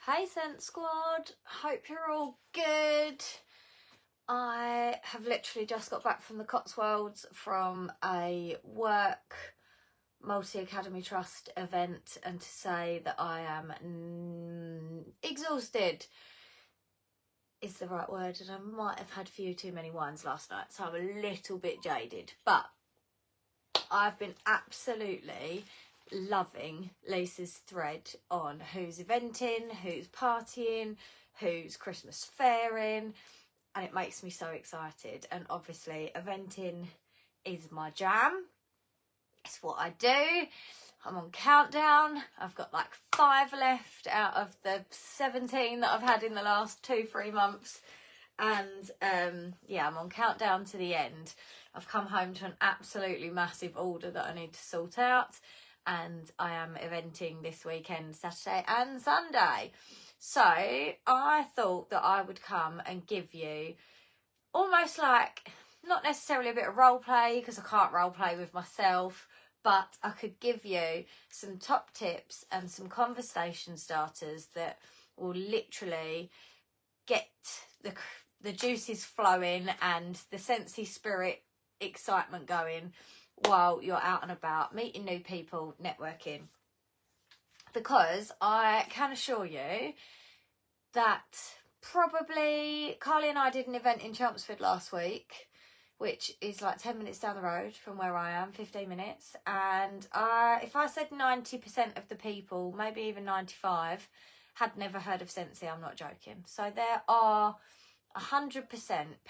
Hey Scent Squad, hope you're all good. I have literally just got back from the Cotswolds from a work multi-academy trust event, and to say that I am exhausted is the right word, and I might have had a few too many wines last night, so I'm a little bit jaded, but I've been absolutely loving Lisa's thread on who's eventing, who's partying, who's Christmas fairing, and it makes me so excited. And obviously eventing is my jam. It's what I do. I'm on countdown. I've got like 5 left out of the 17 that I've had in the last 2-3 months. And yeah, I'm on countdown to the end. I've come home to an absolutely massive order that I need to sort out, and I am eventing this weekend, Saturday and Sunday. So I thought that I would come and give you almost like, not necessarily a bit of role play, because I can't role play with myself, but I could give you some top tips and some conversation starters that will literally get the juices flowing and the Scentsy spirit excitement going while you're out and about, meeting new people, networking. Because I can assure you that probably Carly and I did an event in Chelmsford last week, which is like 10 minutes down the road from where I am, 15 minutes. And if I said 90% of the people, maybe even 95, had never heard of Scentsy, I'm not joking. So there are 100%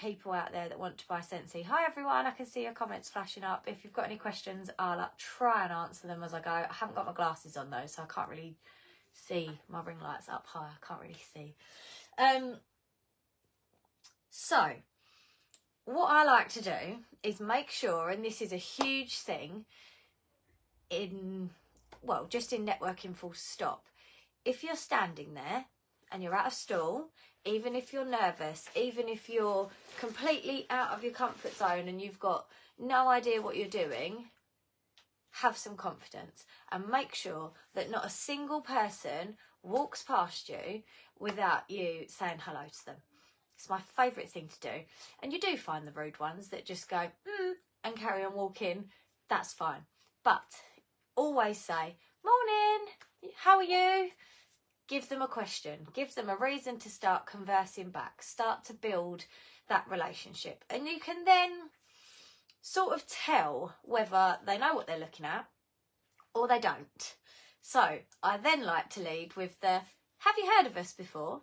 people out there that want to buy Scentsy. Hi everyone, I can see your comments flashing up. If you've got any questions, I'll try and answer them as I go. I haven't got my glasses on though, so I can't really see. My ring light's up high, I can't really see. So what I like to do is make sure, and this is a huge thing in, well, just in networking full stop. If you're standing there and you're at a stall, even if you're nervous, even if you're completely out of your comfort zone and you've got no idea what you're doing, have some confidence and make sure that not a single person walks past you without you saying hello to them. It's my favourite thing to do. And you do find the rude ones that just go, and carry on walking. That's fine. But always say, morning, how are you? Give them a question. Give them a reason to start conversing back. Start to build that relationship. And you can then sort of tell whether they know what they're looking at or they don't. So I then like to lead with the, have you heard of us before?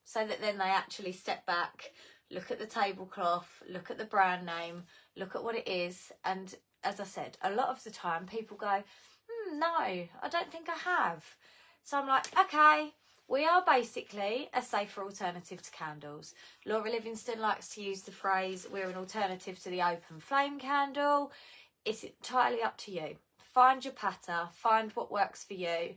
So that then they actually step back, look at the tablecloth, look at the brand name, look at what it is. And as I said, a lot of the time people go, no, I don't think I have. So I'm like, okay, we are basically a safer alternative to candles. Laura Livingston likes to use the phrase, we're an alternative to the open flame candle. It's entirely up to you. Find your patter, find what works for you.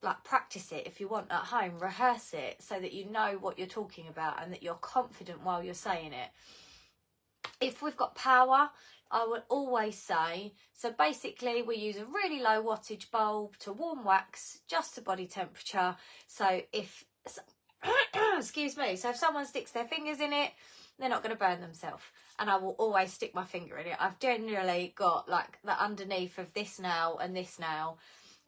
Like, practice it if you want at home, rehearse it so that you know what you're talking about and that you're confident while you're saying it. If we've got power, I would always say, so basically we use a really low wattage bulb to warm wax just to body temperature. So if, excuse me, so if someone sticks their fingers in it, they're not going to burn themselves. And I will always stick my finger in it. I've generally got like the underneath of this nail and this nail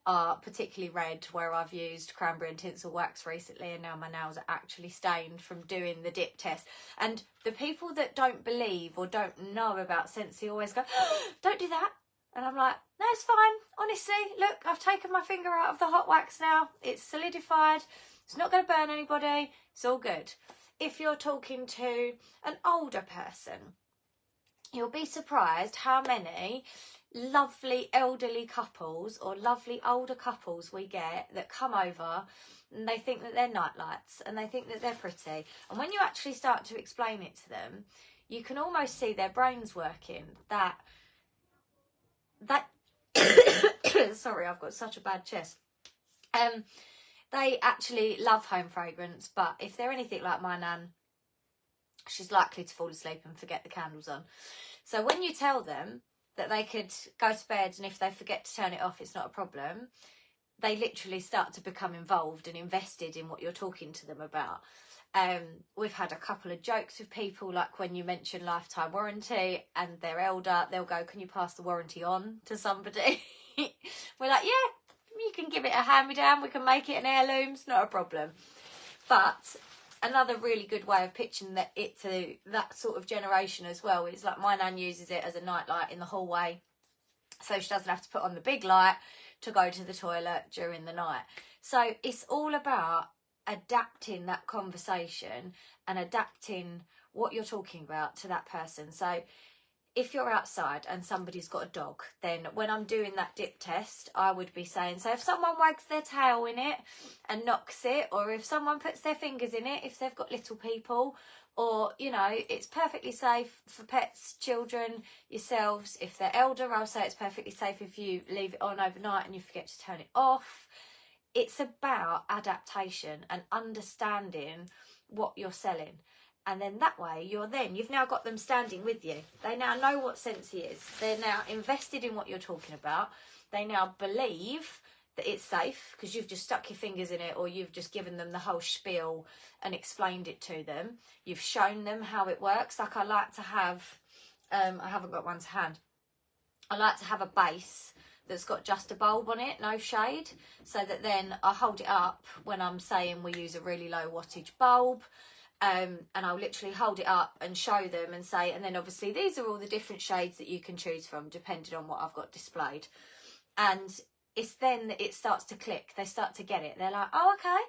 are particularly red, where I've used cranberry and tinsel wax recently, and now my nails are actually stained from doing the dip test. And the people that don't believe or don't know about Scentsy always go, oh, don't do that. And I'm like, no, it's fine. Honestly, look, I've taken my finger out of the hot wax now. It's solidified. It's not going to burn anybody. It's all good. If you're talking to an older person, you'll be surprised how many lovely elderly couples or lovely older couples we get that come over and they think that they're nightlights and they think that they're pretty. And when you actually start to explain it to them, you can almost see their brains working. That sorry, I've got such a bad chest. They actually love home fragrance, but if they're anything like my nan, she's likely to fall asleep and forget the candles on. So when you tell them that they could go to bed and if they forget to turn it off, it's not a problem, they literally start to become involved and invested in what you're talking to them about. We've had a couple of jokes with people, like when you mention lifetime warranty and they're elder, they'll go, can you pass the warranty on to somebody? We're like, yeah, you can give it a hand-me-down, we can make it an heirloom, it's not a problem. But another really good way of pitching it to that sort of generation as well is, like, my nan uses it as a nightlight in the hallway, so she doesn't have to put on the big light to go to the toilet during the night. So it's all about adapting that conversation and adapting what you're talking about to that person. So if you're outside and somebody's got a dog, then when I'm doing that dip test, I would be saying, so if someone wags their tail in it and knocks it, or if someone puts their fingers in it, if they've got little people, or, you know, it's perfectly safe for pets, children, yourselves. If they're elder, I'll say it's perfectly safe if you leave it on overnight and you forget to turn it off. It's about adaptation and understanding what you're selling. And then that way, you've now got them standing with you. They now know what Scentsy is. They're now invested in what you're talking about. They now believe that it's safe because you've just stuck your fingers in it, or you've just given them the whole spiel and explained it to them. You've shown them how it works. Like, I like to have, I haven't got one to hand. I like to have a base that's got just a bulb on it, no shade, so that then I hold it up when I'm saying we use a really low wattage bulb. And I'll literally hold it up and show them and say, and then obviously these are all the different shades that you can choose from depending on what I've got displayed. And it's then that it starts to click. They start to get it. They're like, oh, okay.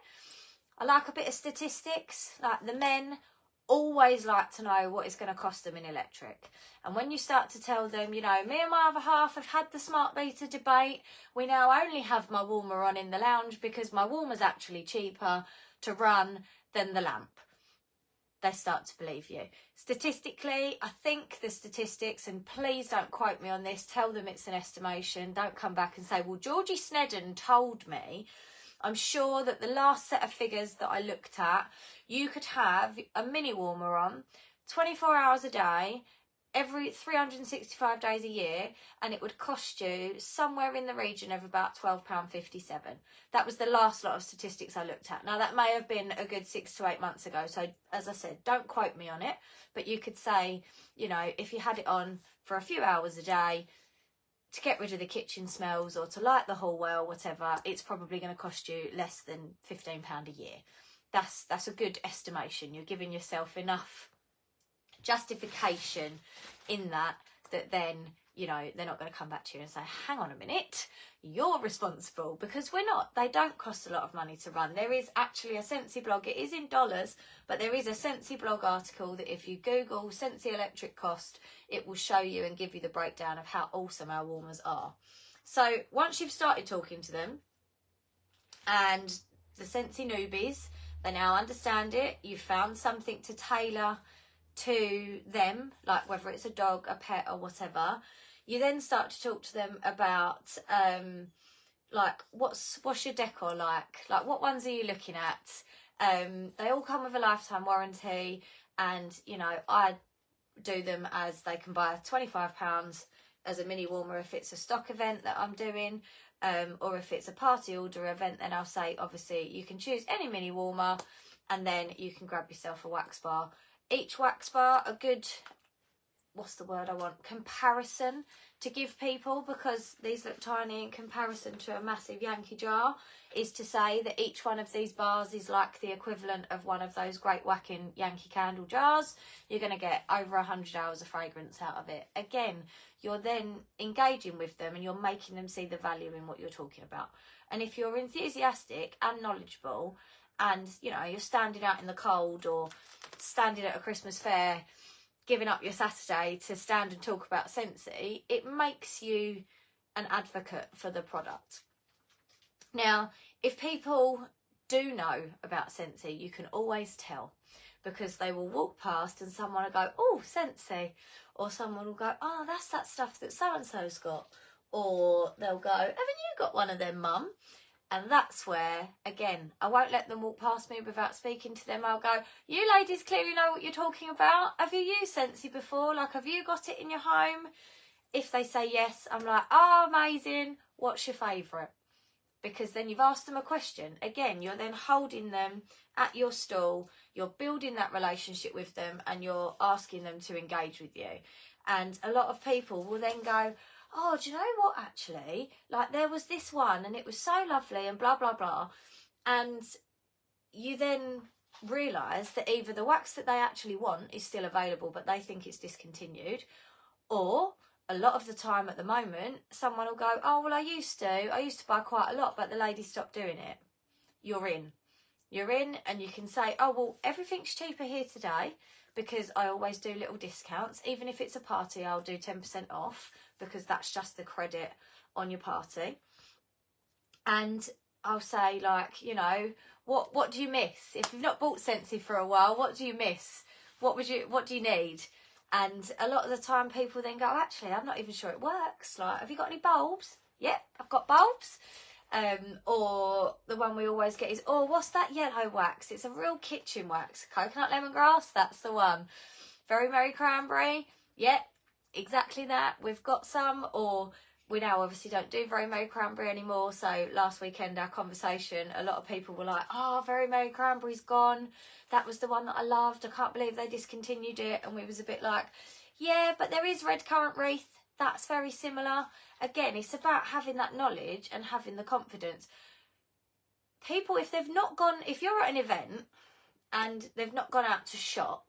I like a bit of statistics. Like, the men always like to know what it's going to cost them in electric. And when you start to tell them, you know, me and my other half have had the smart meter debate. We now only have my warmer on in the lounge because my warmer's actually cheaper to run than the lamp. They start to believe you. Statistically, I think the statistics, and please don't quote me on this, tell them it's an estimation. Don't come back and say, well, Georgie Snedden told me. I'm sure that the last set of figures that I looked at, you could have a mini warmer on 24 hours a day, every 365 days a year, and it would cost you somewhere in the region of about £12.57. That was the last lot of statistics I looked at. Now, that may have been a good 6 to 8 months ago, so as I said, don't quote me on it, but you could say, you know, if you had it on for a few hours a day to get rid of the kitchen smells or to light the hallway or whatever, it's probably going to cost you less than £15 a year. That's a good estimation. You're giving yourself enough justification in that then, you know, they're not going to come back to you and say, hang on a minute, you're responsible, because we're not. They don't cost a lot of money to run. There is actually a Scentsy blog. It is in dollars, but there is a Scentsy blog article that if you Google Scentsy electric cost, it will show you and give you the breakdown of how awesome our warmers are. So once you've started talking to them, and the Scentsy newbies, they now understand it, you've found something to tailor to them, like whether it's a dog, a pet or whatever, you then start to talk to them about like what's your decor like what ones are you looking at. They all come with a lifetime warranty, and you know, I do them as they can buy £25 as a mini warmer if it's a stock event that I'm doing, or if it's a party order event, then I'll say obviously you can choose any mini warmer and then you can grab yourself a wax bar. Each wax bar, a good, what's the word I want, comparison to give people, because these look tiny in comparison to a massive Yankee jar, is to say that each one of these bars is like the equivalent of one of those great whacking Yankee Candle jars. You're going to get over 100 hours of fragrance out of it. Again, you're then engaging with them and you're making them see the value in what you're talking about. And if you're enthusiastic and knowledgeable, and you know, you're standing out in the cold or standing at a Christmas fair, giving up your Saturday to stand and talk about Scentsy, it makes you an advocate for the product. Now, if people do know about Scentsy, you can always tell, because they will walk past and someone will go, oh, Scentsy, or someone will go, oh, that's that stuff that so-and-so's got, or they'll go, haven't you got one of them, Mum? And that's where, again, I won't let them walk past me without speaking to them. I'll go, you ladies clearly know what you're talking about. Have you used Scentsy before? Like, have you got it in your home? If they say yes, I'm like, oh, amazing. What's your favourite? because then you've asked them a question. Again, you're then holding them at your stall, you're building that relationship with them, and you're asking them to engage with you. And a lot of people will then go, oh, do you know what, actually, like there was this one and it was so lovely and blah, blah, blah. And you then realise that either the wax that they actually want is still available, but they think it's discontinued, or a lot of the time at the moment, someone will go, oh, well, I used to buy quite a lot, but the lady stopped doing it. You're in, and you can say, oh, well, everything's cheaper here today, because I always do little discounts. Even if it's a party, I'll do 10% off, because that's just the credit on your party. And I'll say, like, you know, what do you miss? If you've not bought Scentsy for a while, what do you miss? What do you need? And a lot of the time people then go, actually, I'm not even sure it works. Like, have you got any bulbs? Yep, I've got bulbs. Or the one we always get is, oh, what's that yellow wax? It's a real kitchen wax. Coconut lemongrass, that's the one. Very Merry Cranberry, yep, exactly that. We've got some. Or we now obviously don't do Very Merry Cranberry anymore. So last weekend, our conversation, a lot of people were like, oh, Very Merry Cranberry's gone. That was the one that I loved. I can't believe they discontinued it. And we was a bit like, yeah, but there is Red Currant Wreath. That's very similar. Again, it's about having that knowledge and having the confidence. People, if you're at an event and they've not gone out to shop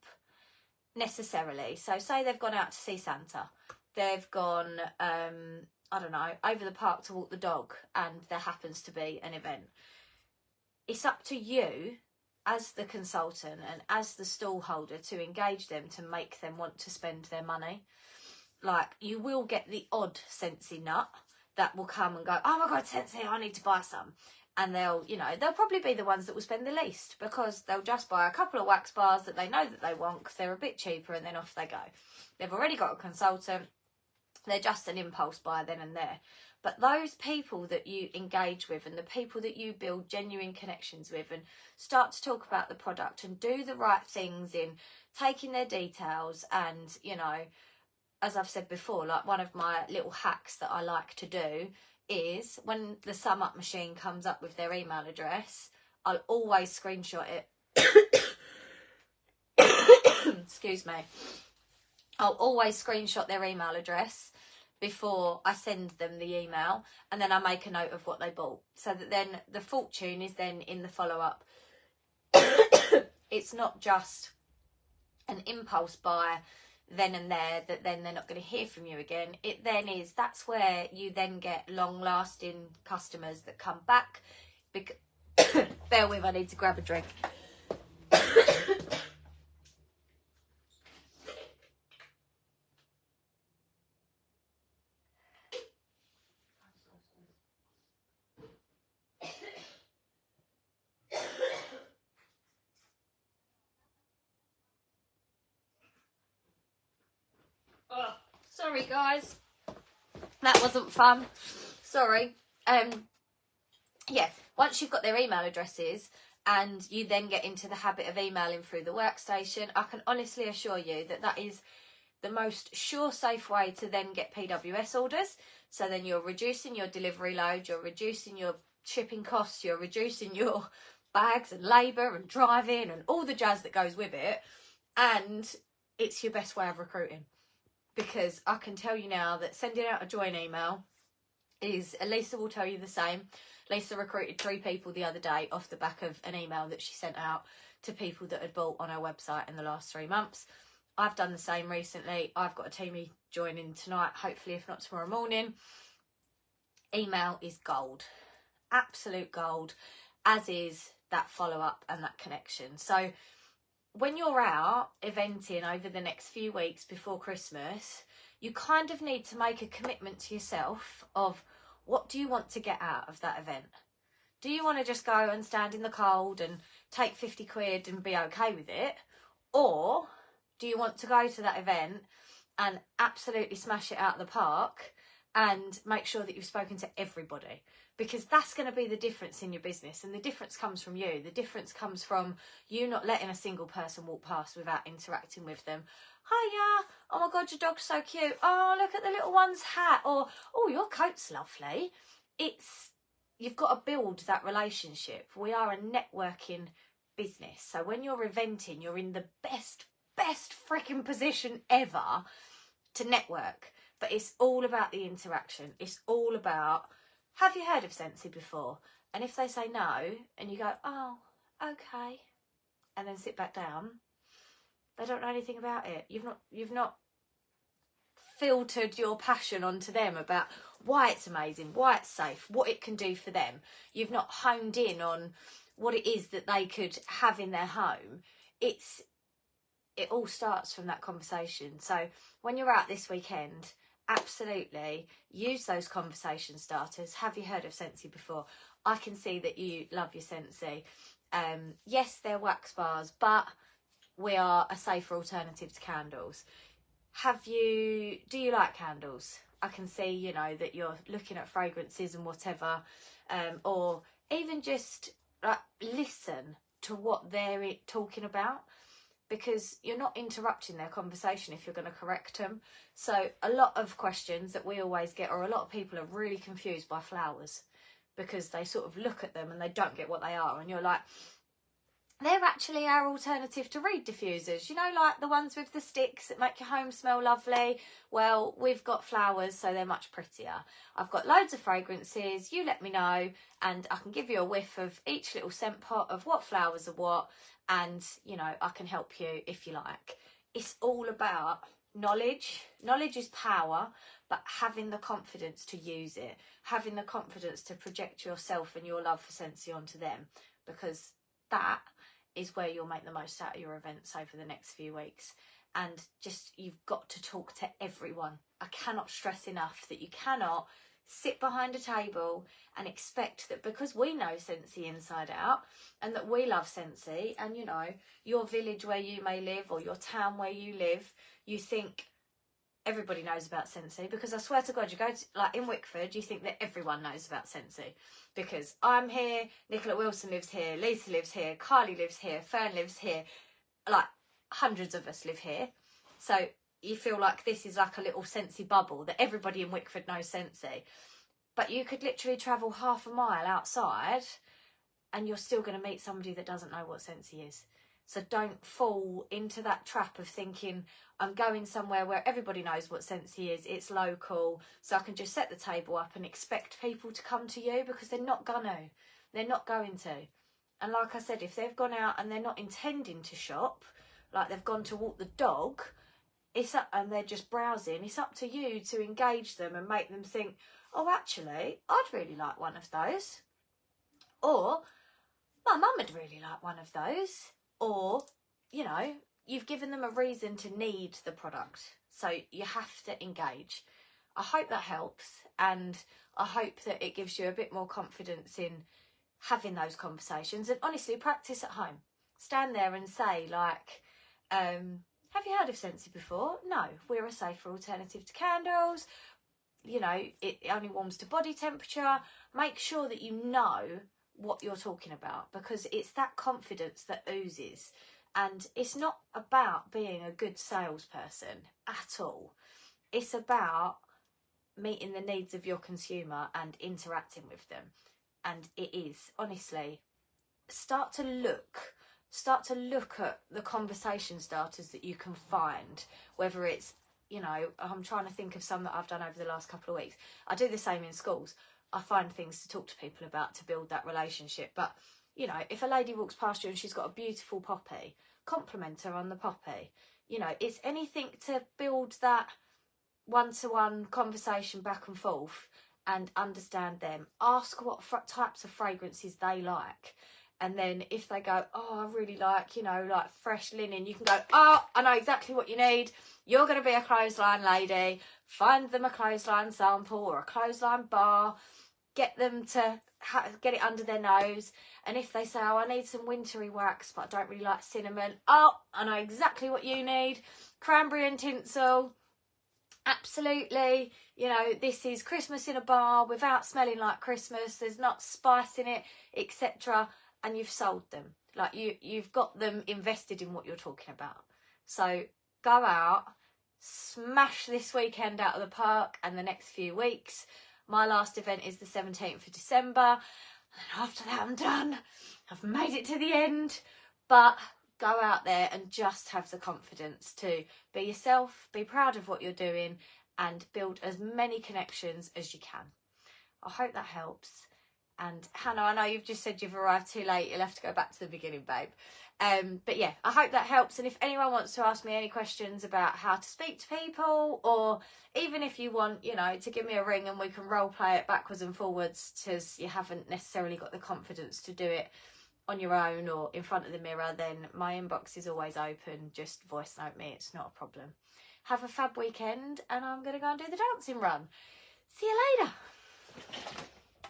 necessarily, so say they've gone out to see Santa, they've gone, I don't know, over the park to walk the dog, and there happens to be an event. It's up to you as the consultant and as the stall holder to engage them, to make them want to spend their money. Like, you will get the odd Scentsy nut that will come and go, oh my God, Scentsy, I need to buy some. And they'll probably be the ones that will spend the least, because they'll just buy a couple of wax bars that they know that they want because they're a bit cheaper, and then off they go. They've already got a consultant. They're just an impulse buy then and there. But those people that you engage with, and the people that you build genuine connections with, and start to talk about the product and do the right things in taking their details, and, you know, as I've said before, like, one of my little hacks that I like to do is when the sum up machine comes up with their email address, I'll always screenshot it. Excuse me. I'll always screenshot their email address before I send them the email, and then I make a note of what they bought, so that then the fortune is then in the follow-up. It's not just an impulse buy then and there that then they're not going to hear from you again. It then is, that's where you then get long-lasting customers that come back. Bear with, I need to grab a drink. Oh, sorry guys, that wasn't fun. Sorry. Yeah, once you've got their email addresses and you then get into the habit of emailing through the workstation, I can honestly assure you that that is the most sure, safe way to then get PWS orders. So then you're reducing your delivery load, you're reducing your shipping costs, you're reducing your bags and labour and driving and all the jazz that goes with it. And it's your best way of recruiting. Because I can tell you now that sending out a join email is, Lisa will tell you the same. Lisa recruited 3 people the other day off the back of an email that she sent out to people that had bought on her website in the last 3 months. I've done the same recently. I've got a teamie joining tonight, hopefully, if not tomorrow morning. Email is gold. Absolute gold, as is that follow-up and that connection. So when you're out eventing over the next few weeks before Christmas, you kind of need to make a commitment to yourself of, what do you want to get out of that event? Do you want to just go and stand in the cold and take 50 quid and be okay with it? Or do you want to go to that event and absolutely smash it out of the park and make sure that you've spoken to everybody? Because that's going to be the difference in your business, and the difference comes from you. The difference comes from you not letting a single person walk past without interacting with them. Hiya, oh my God, your dog's so cute. Oh, look at the little one's hat. Or, oh, your coat's lovely. It's, you've got to build that relationship. We are a networking business. So when you're eventing, you're in the best freaking position ever to network. But it's all about the interaction. It's all about, have you heard of Scentsy before? And if they say no, and you go, oh, okay, and then sit back down, they don't know anything about it. You've not filtered your passion onto them about why it's amazing, why it's safe, what it can do for them. You've not honed in on what it is that they could have in their home. It all starts from that conversation. So when you're out this weekend, absolutely use those conversation starters. Have you heard of Scentsy before? I can see that you love your Scentsy. Yes, they're wax bars, but we are a safer alternative to candles. Do you like candles? I can see, you know, that you're looking at fragrances and whatever, or even just like listen to what they're talking about, because you're not interrupting their conversation if you're going to correct them. So a lot of questions that we always get, or a lot of people are really confused by flowers, because they sort of look at them and they don't get what they are, and you're like, they're actually our alternative to reed diffusers, you know, like the ones with the sticks that make your home smell lovely. Well, we've got flowers, so they're much prettier. I've got loads of fragrances. You let me know, and I can give you a whiff of each little scent pot of what flowers are what, and, you know, I can help you if you like. It's all about knowledge. Knowledge is power, but having the confidence to use it, having the confidence to project yourself and your love for Scentsy onto them, because that is where you'll make the most out of your events over the next few weeks. And just, you've got to talk to everyone. I cannot stress enough that you cannot sit behind a table and expect that because we know Scentsy inside out, and that we love Scentsy, and, you know, your village where you may live or your town where you live, you think everybody knows about Scentsy. Because I swear to God, you go to, like in Wickford, you think that everyone knows about Scentsy, because I'm here, Nicola Wilson lives here, Lisa lives here, Carly lives here, Fern lives here, like hundreds of us live here. So you feel like this is like a little Scentsy bubble, that everybody in Wickford knows Scentsy. But you could literally travel half a mile outside and you're still going to meet somebody that doesn't know what Scentsy is. So don't fall into that trap of thinking, I'm going somewhere where everybody knows what Scentsy is, it's local, so I can just set the table up and expect people to come to you, because they're not gonna. They're not going to. And like I said, if they've gone out and they're not intending to shop, like they've gone to walk the dog, and they're just browsing, it's up to you to engage them and make them think, oh, actually, I'd really like one of those. Or, my mum would really like one of those. Or, you know, you've given them a reason to need the product. So you have to engage. I hope that helps, and I hope that it gives you a bit more confidence in having those conversations. And honestly, practice at home. Stand there and say, like, have you heard of Scentsy before? No, we're a safer alternative to candles. You know, it only warms to body temperature. Make sure that you know what you're talking about, because it's that confidence that oozes. And it's not about being a good salesperson at all. It's about meeting the needs of your consumer and interacting with them. And it is, honestly, start to look at the conversation starters that you can find, whether it's, you know, I'm trying to think of some that I've done over the last couple of weeks. I do the same in schools. I find things to talk to people about to build that relationship. But, you know, if a lady walks past you and she's got a beautiful poppy, compliment her on the poppy. You know, it's anything to build that one-to-one conversation back and forth and understand them. Ask what types of fragrances they like. And then if they go, oh, I really like, you know, like fresh linen, you can go, oh, I know exactly what you need. You're going to be a clothesline lady. Find them a clothesline sample or a clothesline bar. Get them to get it under their nose. And if they say, oh, I need some wintry wax, but I don't really like cinnamon. Oh, I know exactly what you need. Cranberry and tinsel. Absolutely. You know, this is Christmas in a bar without smelling like Christmas. There's not spice in it, etc. And you've sold them. Like you've got them invested in what you're talking about. So go out, smash this weekend out of the park and the next few weeks. My last event is the 17th of December. And after that, I'm done. I've made it to the end. But go out there and just have the confidence to be yourself, be proud of what you're doing, and build as many connections as you can. I hope that helps. And Hannah, I know you've just said you've arrived too late. You'll have to go back to the beginning, babe. But yeah, I hope that helps. And if anyone wants to ask me any questions about how to speak to people, or even if you want, you know, to give me a ring and we can role play it backwards and forwards because you haven't necessarily got the confidence to do it on your own or in front of the mirror, then my inbox is always open. Just voice note me. It's not a problem. Have a fab weekend, and I'm going to go and do the dancing run. See you later.